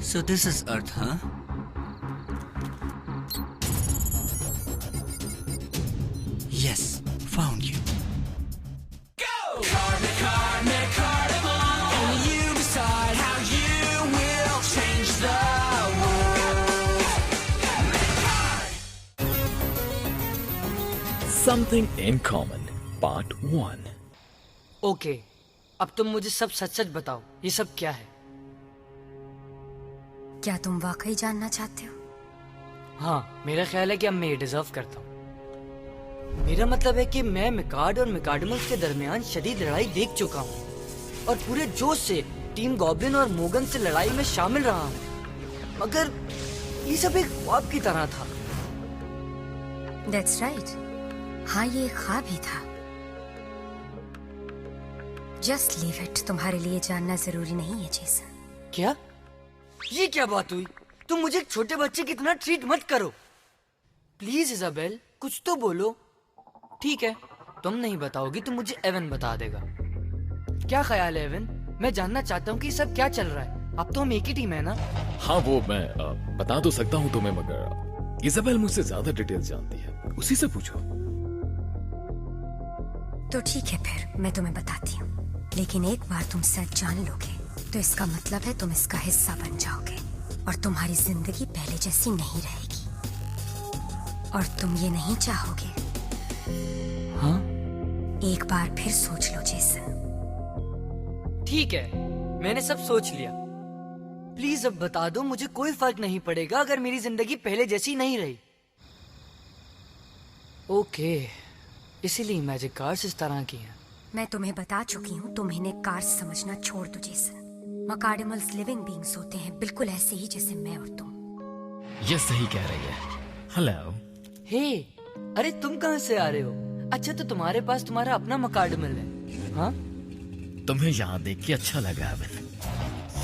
So this is Earth, huh? Yes, found you. Go! Cardamom, and you decide how you will change the world. Something in Common, Part 1. Okay, अब तुम मुझे सब सच सच बताओ, ये सब क्या है? क्या तुम वाकई जानना चाहते हो? हाँ, मेरा ख्याल है कि अब मैं ये डिजर्व करता हूँ। मेरा मतलब है कि मैं मिकार्ड और मिकार्डमल्स के दरमियान शदीद लड़ाई देख चुका हूँ और पूरे जोश से टीम गॉब्लिन और मोगन से लड़ाई में शामिल रहा हूँ, मगर ये सब एक ख्वाब की तरह था। That's right. हाँ, ये एक ख्वाब ही था। Just leave it. तुम्हारे लिए जानना जरूरी नहीं है जेसन। क्या? ये क्या बात हुई? तुम मुझे एक छोटे बच्चे की तरह ट्रीट मत करो। प्लीज इजाबेल, कुछ तो बोलो। ठीक है, तुम नहीं बताओगी तो मुझे एवन बता देगा। क्या ख्याल है एवन? मैं जानना चाहता हूँ कि सब क्या चल रहा है। अब तो हम एक ही टीम है ना? हाँ, वो मैं बता तो सकता हूँ तुम्हें, मगर इजाबेल मुझसे ज्यादा डिटेल्स जानती है, उसी से पूछो। तो ठीक है, फिर मैं तुम्हें बताती हूँ, लेकिन एक बार तुम सच जान लोगे तो इसका मतलब है तुम इसका हिस्सा बन जाओगे और तुम्हारी जिंदगी पहले जैसी नहीं रहेगी और तुम ये नहीं चाहोगे। हाँ? एक बार फिर सोच लो जेसन। ठीक है, मैंने सब सोच लिया। प्लीज अब बता दो, मुझे कोई फर्क नहीं पड़ेगा अगर मेरी जिंदगी पहले जैसी नहीं रही। ओके, इसीलिए मैजिक कार्ड्स इस तरह की हैं। मैं तुम्हें बता चुकी हूँ, तुम इन्हें कार्स समझना छोड़ दो जेसन। मकार्डिमल्स लिविंग बीइंग्स होते हैं, बिल्कुल ऐसे ही जैसे मैं और तुम। ये सही कह रही है। हेलो। हे, अरे तुम कहाँ से आ रहे हो? अच्छा, तो तुम्हारे पास तुम्हारा अपना मकार्डिमल है? हाँ? तुम्हें यहाँ देख के अच्छा लगा।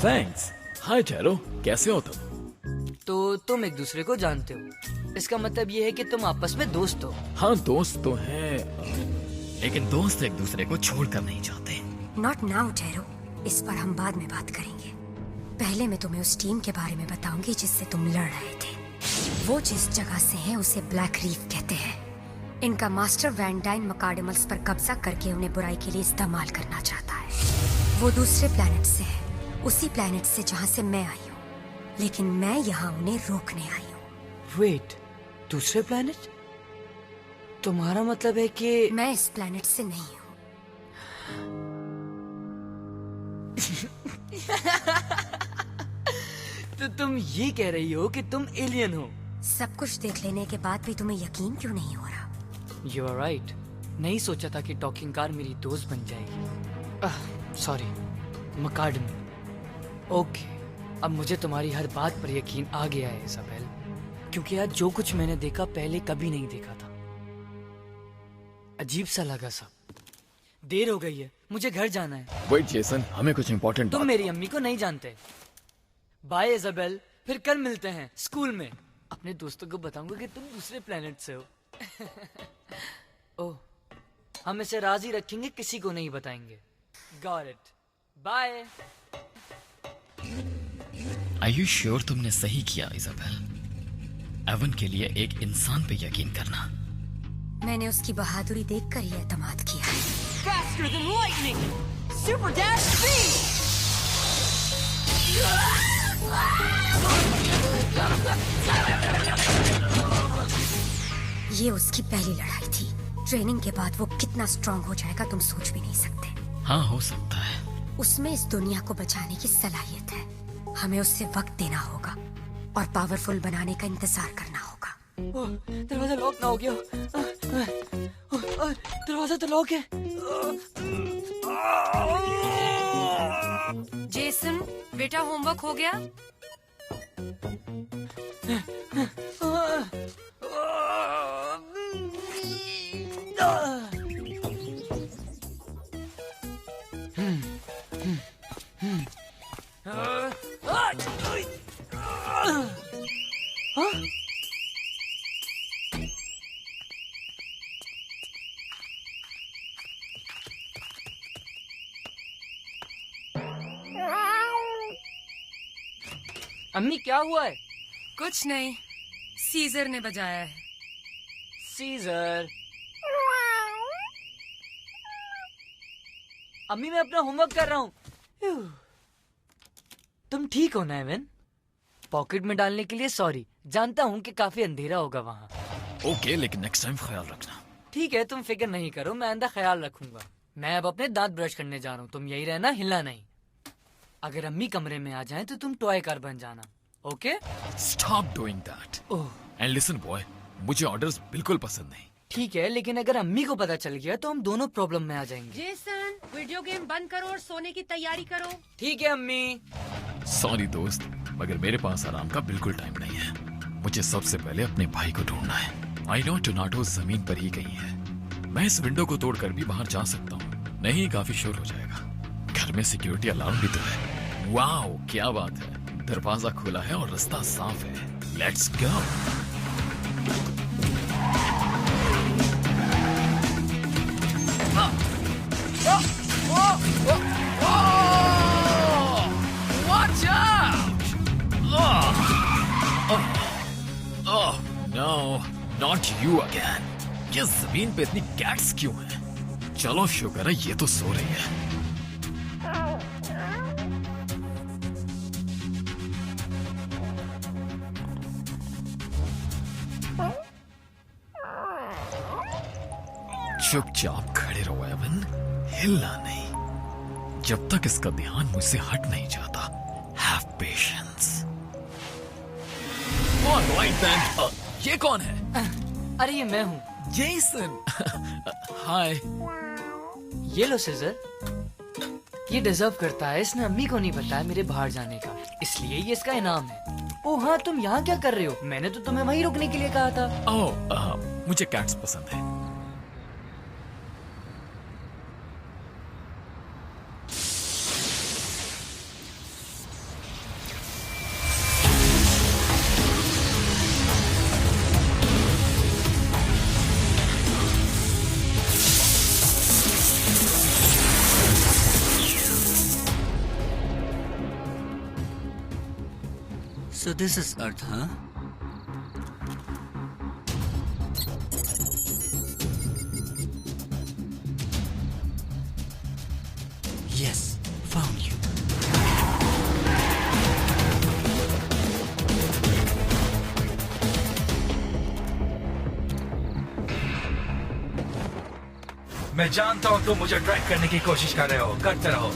थैंक्स। हाय चलो, कैसे हो तुम? तो तुम एक दूसरे को जानते हो, इसका मतलब ये है कि तुम आपस में दोस्त हो। हाँ, दोस्त तो हैं, लेकिन दोस्त एक दूसरे को छोड़कर नहीं जाते। नॉट नाउ टेरो, इस पर हम बाद में बात करेंगे। पहले मैं तुम्हें उस टीम के बारे में बताऊंगी जिससे तुम लड़ रहे थे। वो जिस जगह से है उसे ब्लैक रीफ कहते हैं। इनका मास्टर वैंडाइन मकार्डिमल्स पर कब्जा करके उन्हें बुराई के लिए इस्तेमाल करना चाहता है। वो दूसरे प्लेनेट से है, उसी प्लेनेट से जहाँ से मैं आई हूँ, लेकिन मैं यहाँ उन्हें रोकने आई हूँ। वेट, दूसरे प्लेनेट? तुम्हारा मतलब है कि मैं इस प्लेनेट से नहीं हूँ। तो तुम ये कह रही हो कि तुम एलियन हो? सब कुछ देख लेने के बाद भी तुम्हें यकीन क्यों नहीं हो रहा? You are right. नहीं सोचा था कि टॉकिंग कार मेरी दोस्त बन जाएगी। सॉरी, मकार्डिमल। ओके, अब मुझे तुम्हारी हर बात पर यकीन आ गया है इजाबेल, क्योंकि आज जो कुछ मैंने देखा पहले कभी नहीं देखा था। अजीब सा लगा सब। देर हो गई है, मुझे घर जाना है। वेट जेसन, हमें कुछ इम्पोर्टेंट तुम मेरी अम्मी को नहीं जानते। बाय इजाबेल, फिर कल मिलते हैं स्कूल में। अपने दोस्तों को बताऊंगा कि तुम दूसरे प्लेनेट से हो। ओह, हम इसे राजी रखेंगे, किसी को नहीं बताएंगे। Got it, bye. Are you sure तुमने सही किया इजाबेल? एवन के लिए एक इंसान पे यकीन करना। मैंने उसकी बहादुरी देखकर ही एतमाद किया। Faster than lightning, super dash speed. ये उसकी पहली लड़ाई थी। ट्रेनिंग के बाद वो कितना स्ट्रांग हो जाएगा तुम सोच भी नहीं सकते। हाँ, हो सकता है। उसमें इस दुनिया को बचाने की सलाहियत है। हमें उससे वक्त देना होगा और पावरफुल बनाने का इंतजार करना होगा। दरवाजा लॉक ना हो गया। दरवाजा तो लॉक है। जेसन, बेटा होमवर्क हो गया? अम्मी क्या हुआ है? कुछ नहीं, सीजर ने बजाया है। सीजर। अम्मी मैं अपना होमवर्क कर रहा हूँ। तुम ठीक हो ना एवन? पॉकेट में डालने के लिए सॉरी, जानता हूँ कि काफी अंधेरा होगा वहाँ। ओके, लेकिन नेक्स्ट टाइम ख्याल रखना। ठीक है, तुम फिक्र नहीं करो, मैं आइंदा ख्याल रखूंगा। मैं अब अपने दांत ब्रश करने जा रहा हूँ, तुम यही रहना, हिलना नहीं। अगर अम्मी कमरे में आ जाए तो तुम टॉय कार बन जाना, okay? Stop doing that. Oh and listen boy, मुझे ऑर्डर्स बिल्कुल पसंद नहीं। ठीक है, लेकिन अगर अम्मी को पता चल गया तो हम दोनों प्रॉब्लम में आ जाएंगे। जेसन, वीडियो गेम बंद करो और सोने की तैयारी करो। ठीक है अम्मी। सॉरी दोस्त, मगर मेरे पास आराम का बिल्कुल टाइम नहीं है। मुझे सबसे पहले अपने भाई को ढूंढना है। आई नो टोनाटो जमीन पर ही कहीं है। मैं इस विंडो को तोड़कर भी बाहर जा सकता हूँ। नहीं, काफी शोर हो जाएगा। घर में सिक्योरिटी अलार्म भी तो है। वाओ, क्या बात है, दरवाजा खुला है और रास्ता साफ है। Let's go. Watch out! Oh no, not you again. ये जमीन पे इतनी कैट्स क्यों हैं? चलो शुक्र है ये तो सो रही है। चुपचाप खड़े रहो एवन, हिलना नहीं जब तक इसका ध्यान मुझसे हट नहीं जाता। Have patience. Alright then. ये कौन है? अरे ये मैं हूँ, जेसन। हाय। ये लो सीजर। ये डिजर्व करता है, इसने अम्मी को नहीं बताया मेरे बाहर जाने का, इसलिए ये इसका इनाम है। ओह हाँ, तुम यहाँ क्या कर रहे हो? मैंने तो तुम्हें वहीं रुकने के लिए कहा था। ओह, मुझे कैट्स पसंद है। So this is Earth, huh? Yes, found you. मैं जानता हूँ तुम मुझे ट्रैक करने की कोशिश कर रहे हो, करते रहो।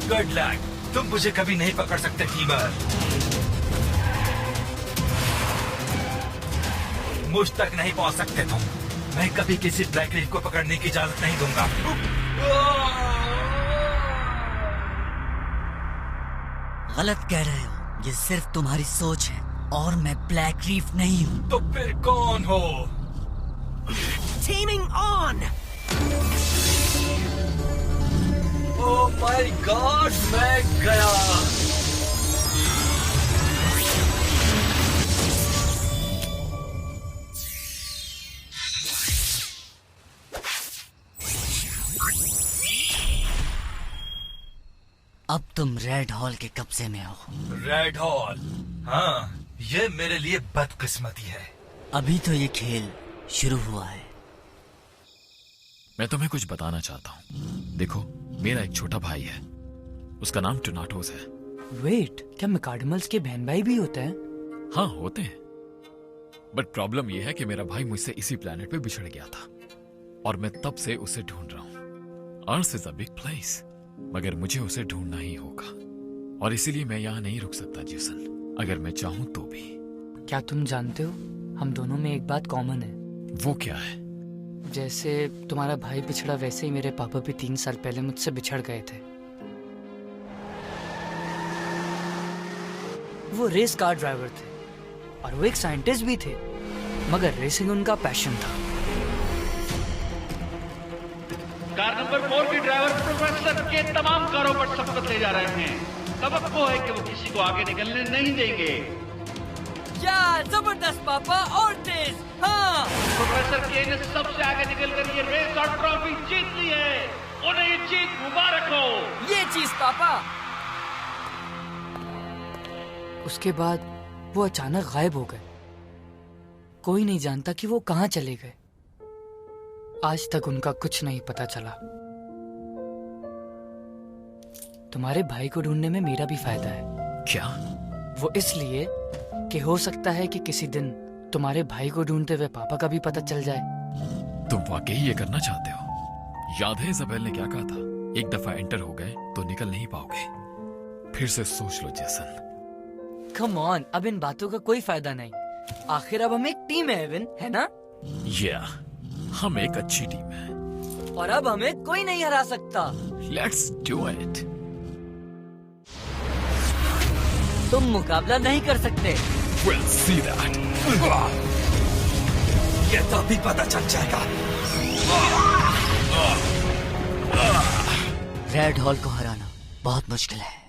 गुड लक, तुम मुझे कभी नहीं पकड़ सकते टीमर। मुझ तक नहीं पहुंच सकते तुम। मैं कभी किसी ब्लैक रीफ को पकड़ने की इजाजत नहीं दूंगा। गलत कह रहे हो, ये सिर्फ तुम्हारी सोच है और मैं ब्लैक रीफ नहीं हूँ। तो फिर कौन हो? Teaming on! Oh my God, मैं गया। अब तुम रेड हॉल के कब्जे में हो। Red hall? हाँ, ये मेरे लिए बदकिस्मती है। अभी तो ये खेल शुरू हुआ है। मैं तुम्हें कुछ बताना चाहता हूँ। देखो, मेरा एक छोटा भाई है, उसका नाम टोनाटोस है। वेट, क्या मैकाडमल्स के बहन भाई भी होते हैं? हाँ, होते हैं। बट प्रॉब्लम यह है कि मेरा भाई मुझसे इसी प्लेनेट पे बिछड़ गया था और मैं तब से उसे ढूंढ रहा हूँ। Earth is a big place, मगर मुझे उसे ढूंढना ही होगा और इसीलिए मैं यहाँ नहीं रुक सकता जेसन, अगर मैं चाहूँ तो भी। क्या तुम जानते हो, हम दोनों में एक बात कॉमन है। वो क्या है? जैसे तुम्हारा भाई बिछड़ा, वैसे ही मेरे पापा भी 3 साल पहले मुझसे बिछड़ गए थे। वो रेस कार ड्राइवर थे और वो एक साइंटिस्ट भी थे, मगर रेसिंग उनका पैशन था। कार नंबर 4 के ड्राइवर प्रोफेसर के तमाम कारों पर शपथ ले जा रहे हैं। तवक्को है कि वो किसी को आगे निकलने नहीं देंगे। या जबरदस्त पापा, और तेज। हाँ, प्रोफेसर के ने सबसे आगे निकलकर ये रेस और ट्रॉफी जीत ली है। उन्हें ये जीत मुबारक हो। ये चीज पापा। उसके बाद वो अचानक गायब हो गए। कोई नहीं जानता कि वो कहाँ चले गए। आज तक उनका कुछ नहीं पता चला। तुम्हारे भाई को ढूंढने में मेरा भी फायदा है। क्या? वो इसलिए कि हो सकता है कि किसी दिन तुम्हारे भाई को ढूंढते हुए पापा का भी पता चल जाए। तुम वाकई ये करना चाहते हो? याद है इजाबेल ने क्या कहा था? एक दफा एंटर हो गए तो निकल नहीं पाओगे। फिर से सोच लो जेसन। कम ऑन, अब इन बातों का कोई फायदा नहीं। आखिर अब हम एक टीम है एविन, है ना? हम एक अच्छी टीम है और अब हमें कोई नहीं हरा सकता। Let's do it. तुम मुकाबला नहीं कर सकते। We'll see that. ये तो अभी पता चल जाएगा। रेड हॉल को हराना बहुत मुश्किल है।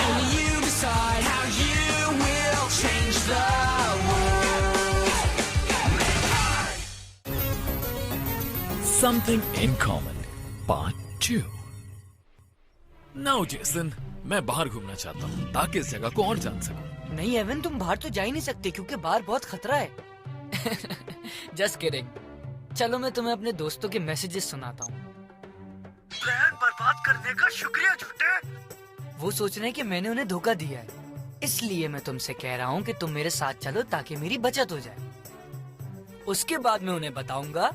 Only you decide how you will change the world. Something in common, part 2. Now Jason, मैं बाहर घूमना चाहता हूँ ताकि इस जगह को और जान सकूं। नहीं एविन, तुम बाहर तो जा ही नहीं सकते क्योंकि बाहर बहुत खतरा है। Just kidding. चलो मैं तुम्हें अपने दोस्तों के मैसेजेस सुनाता हूँ। प्लान बर्बाद करने का शुक्रिया झूठे। वो सोच रहे हैं कि मैंने उन्हें धोखा दिया है, इसलिए मैं तुमसे कह रहा हूँ कि तुम मेरे साथ चलो ताकि मेरी बचत हो जाए। उसके बाद मैं उन्हें बताऊंगा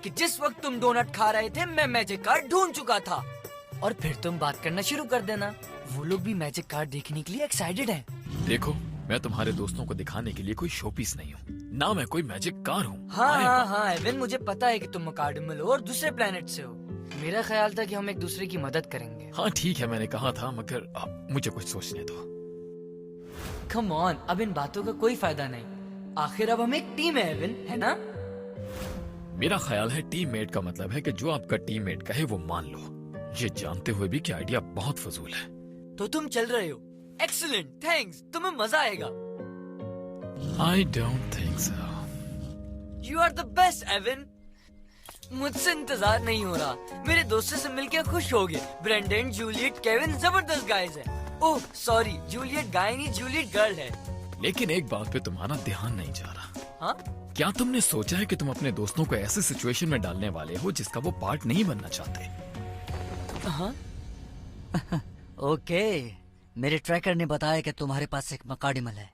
कि जिस वक्त तुम डोनट खा रहे थे मैं मैजिक कार्ड ढूंढ चुका था, और फिर तुम बात करना शुरू कर देना। वो लोग भी मैजिक कार्ड देखने के लिए एक्साइटेड हैं। देखो, मैं तुम्हारे दोस्तों को दिखाने के लिए कोई शो पीस नहीं हूँ, ना मैं कोई मैजिक कार हूँ। हाँ एविन, मुझे पता है कि तुम मकार्डिमल हो और दूसरे प्लेनेट से हो। मेरा ख्याल था कि हम एक दूसरे की मदद करेंगे। हाँ ठीक है, मैंने कहा था, मगर मुझे कुछ सोचने दो। कम ऑन, अब इन बातों का कोई फायदा नहीं। आखिर अब हम एक टीम है एविन, है ना? मेरा ख्याल है टीममेट का मतलब है कि जो आपका टीममेट कहे वो मान लो, ये जानते हुए भी कि आइडिया बहुत फजूल है। तो तुम चल रहे हो? एक्सीलेंट, थैंक्स, तुम्हें मजा आएगा। I don't think so. You are the best, Evin. मुझसे इंतजार नहीं हो रहा। मेरे दोस्तों से मिलकर खुश हो गए। ब्रेंडन, जूलियट, केविन जबरदस्त गाइज हैं। ओह सॉरी, जूलियट गाय नहीं, जूलियट गर्ल है। लेकिन एक बात पे तुम्हारा ध्यान नहीं जा रहा। हाँ? क्या तुमने सोचा है कि तुम अपने दोस्तों को ऐसे सिचुएशन में डालने वाले हो जिसका वो पार्ट नहीं बनना चाहते? हाँ? ओके, मेरे ट्रैकर ने बताया कि तुम्हारे पास एक मकाडिमल है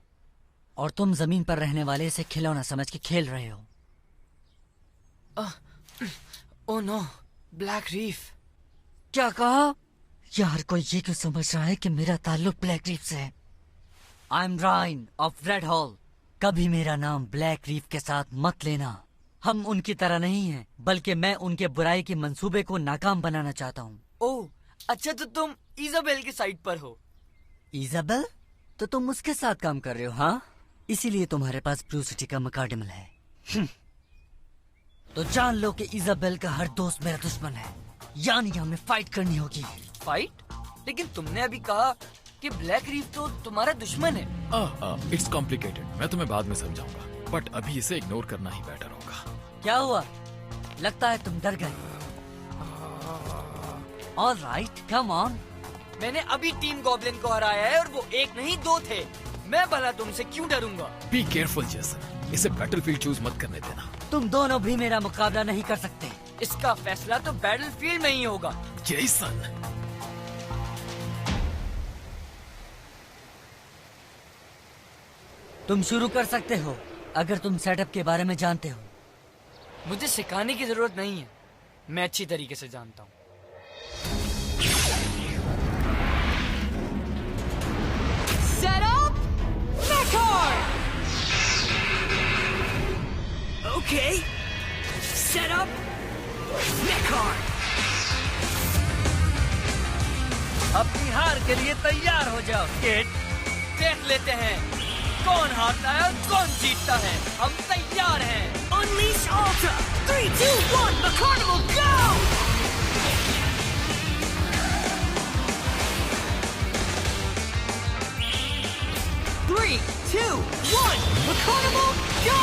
और तुम जमीन पर रहने वाले इसे खिलौना समझ के खेल रहे हो। Oh no, black reef. क्या कहा? यार कोई ये क्यों समझ रहा है कि मेरा ताल्लुक ब्लैक रीफ से है? I am reign of red hall. कभी मेरा नाम ब्लैक रीफ के साथ मत लेना। हम उनकी तरह नहीं हैं, बल्कि मैं उनके बुराई के मंसूबे को नाकाम बनाना चाहता हूँ। ओह अच्छा, तो तुम इजाबेल की साइड पर हो। इजाबेल? तो तुम उसके साथ काम कर रहे हो? हाँ, इसीलिए तुम्हारे पास ब्लू सिटी का मकाडिमल है। तो जान लो कि इजाबेल का हर दोस्त मेरा दुश्मन है, यानी हमें फाइट करनी होगी। फाइट? लेकिन तुमने अभी कहा कि ब्लैक रीफ तो तुम्हारा दुश्मन है। इट्स कॉम्प्लिकेटेड, मैं तुम्हें बाद में समझाऊंगा, बट अभी इसे इग्नोर करना ही बेटर होगा। क्या हुआ? लगता है तुम डर गए। All right, come on. मैंने अभी टीम गॉब्लिन को हराया है और वो एक नहीं दो थे। मैं भला तुमसे क्यों डरूंगा? बी केयरफुल जेसन, इसे बैटलफील्ड चूज मत करने देना। तुम दोनों भी मेरा मुकाबला नहीं कर सकते। इसका फैसला तो बैटलफील्ड में ही होगा। जेसन, तुम शुरू कर सकते हो अगर तुम सेटअप के बारे में जानते हो। मुझे सिखाने की जरूरत नहीं है, मैं अच्छी तरीके से जानता हूँ। Setup, Mechard! Okay. Setup, Mechard! अपनी हार के लिए तैयार हो जाओ किड। देख लेते हैं कौन हारता है और कौन जीतता है। हम तैयार हैं। Unleash Ultra! 3, 2, 1, Mecarnimal, go! Three, 2, 1, Mecarnimal, go!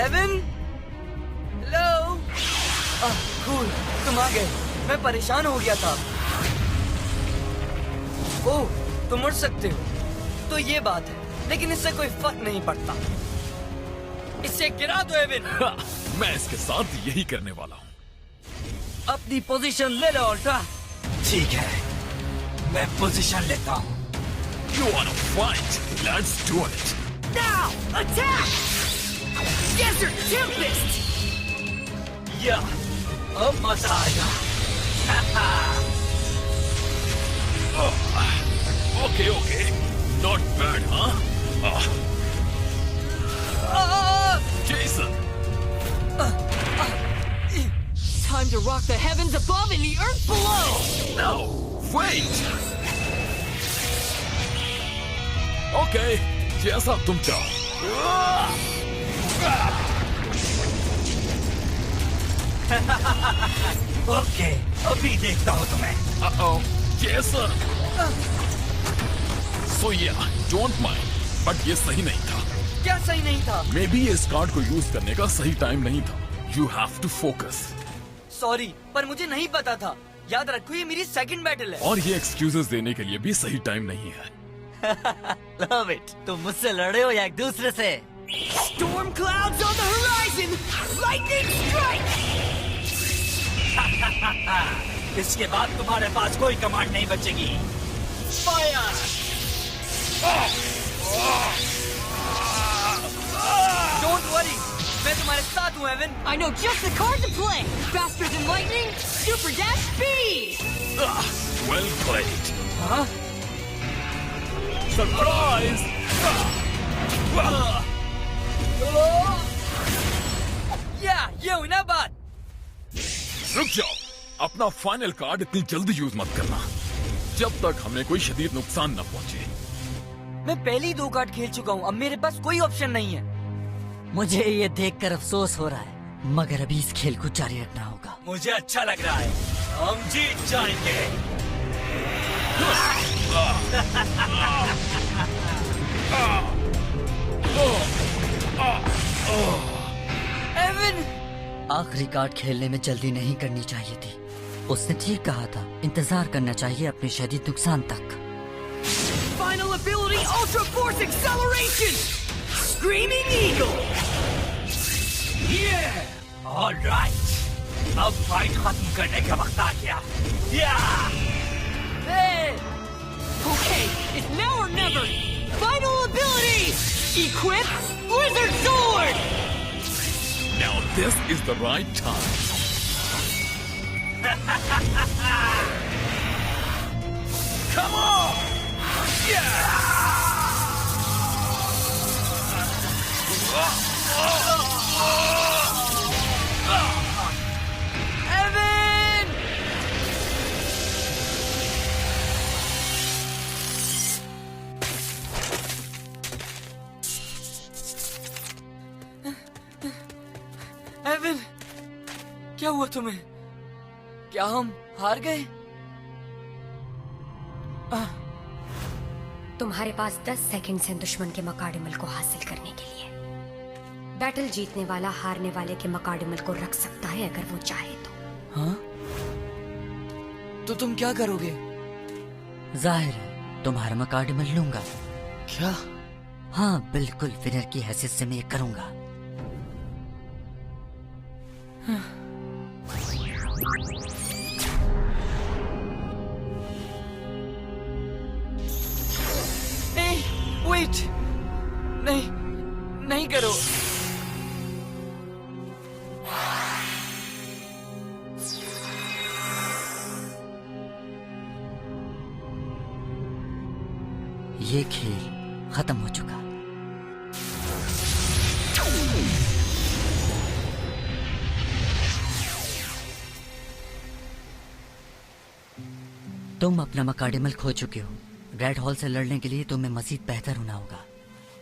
Evan, hello. Cool, तुम आ गए। मैं परेशान हो गया था। ओह, तुम उड़ सकते हो, तो ये बात है, लेकिन इससे कोई फर्क नहीं पड़ता। इसे गिरा दो एवन। मैं इसके साथ यही करने वाला हूँ। अपनी पोजीशन ले लो अल्ट्रा। ठीक है, मैं पोजीशन लेता हूँ। You wanna fight? Let's do it. Now, attack! Desert Tempest! या, अब मजा आएगा। Okay, okay. Not bad, huh? Jason, Time to rock the heavens above and the earth below! no, wait. Okay, जैसा तुम चाहो। ओके, अभी देखता हूँ तुम्हें। Uh-oh, Jason. So yeah, don't mind. But ये सही नहीं था। क्या सही नहीं था? मे बी इस कार्ड को यूज करने का सही टाइम नहीं था। You have to focus. Sorry, पर मुझे नहीं पता था। याद रखो, ये मेरी सेकंड बैटल है। और ये एक्सक्यूजेस देने के लिए भी सही टाइम नहीं है। Love it. तुम मुझसे लड़े हो या एक दूसरे से? Storm clouds on the horizon! Lightning strike! इसके बाद तुम्हारे पास कोई कमांड नहीं बचेगी। फायर! डोंट वरी, मैं तुम्हारे साथ हूँ Avon. I know just the card to play! Faster than lightning, super dash speed! Well played. Surprise! या, ये हुई ना बात। रुक जाओ, अपना फाइनल कार्ड इतनी जल्दी यूज मत करना, जब तक हमें कोई शदीद नुकसान न पहुंचे। मैं पहले ही 2 कार्ड खेल चुका हूँ, अब मेरे पास कोई ऑप्शन नहीं है। मुझे ये देखकर अफसोस हो रहा है, मगर अभी इस खेल को जारी रखना होगा। मुझे अच्छा लग रहा है, हम जीत जाएंगे। एवन, आखिरी कार्ड खेलने में जल्दी नहीं करनी चाहिए थी। उसने ठीक कहा था, इंतजार करना चाहिए अपने शदीद नुकसान तक। Final ability, Ultra Force Acceleration! Screaming Eagle! All right, अब फाइट खत्म करने का वक्त आ गया। Okay, it's now or never! Final ability! Equip Blizzard Sword! Now this is the right time. Come on! Evan! Evan, क्या हुआ तुम्हें? क्या हम हार गए? तुम्हारे पास 10 सेकंड्स हैं दुश्मन के मकाडिमल को हासिल करने के लिए। बैटल जीतने वाला हारने वाले के मकाडिमल को रख सकता है अगर वो चाहे तो। हाँ? तो तुम क्या करोगे? जाहिर है तुम्हारा मकाडिमल लूंगा। क्या? हाँ बिल्कुल, विनर की हैसियत से मैं ये करूंगा। वेट, नहीं, नहीं करो। ये खेल खत्म हो चुका। तुम अपना मकाडिमल खो चुके हो। रेड हॉल से लड़ने के लिए तुम्हें मजीद बेहतर होना होगा।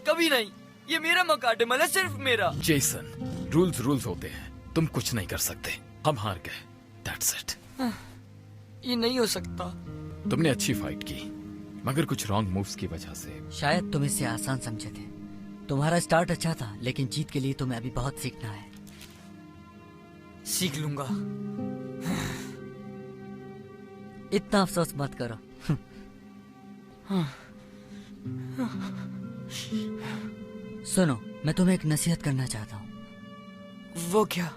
कभी नहीं, ये मेरा मकाडिमल है, सिर्फ मेरा। जेसन, रूल्स होते हैं, तुम कुछ नहीं कर सकते। हम हार गए, दैट्स इट। ये नहीं हो सकता। तुमने अच्छी फाइट की, मगर कुछ रॉन्ग मूव्स की वजह से। शायद तुम इसे आसान समझे थे। तुम्हारा स्टार्ट अच्छा था, लेकिन जीत के लिए तुम्हें अभी बहुत सीखना है। सीख लूंगा। इतना अफसोस मत करो। सुनो, मैं तुम्हें एक नसीहत करना चाहता हूँ। वो क्या?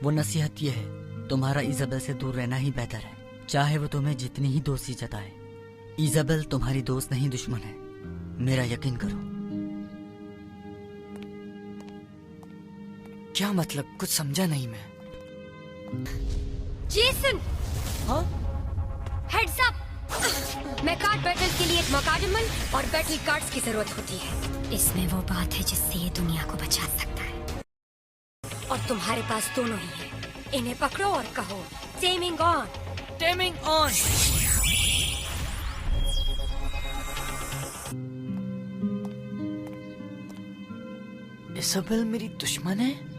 वो नसीहत ये है, तुम्हारा इजाबेल से दूर रहना ही बेहतर है, चाहे वो तुम्हें जितनी ही दोस्ती जताए। इजाबेल तुम्हारी दोस्त नहीं, दुश्मन है, मेरा यकीन करो। क्या मतलब? कुछ समझा नहीं मैं। जेसन, हाँ? Heads up. मैं कार्ड बैटल के लिए एक मकाडमल और बैटल कार्ड्स की जरूरत होती है। इसमें वो बात है जिससे ये दुनिया को बचा सकता है, और तुम्हारे पास दोनों ही है। इन्हें पकड़ो और कहो taming on. Taming on. Isabel मेरी दुश्मन है?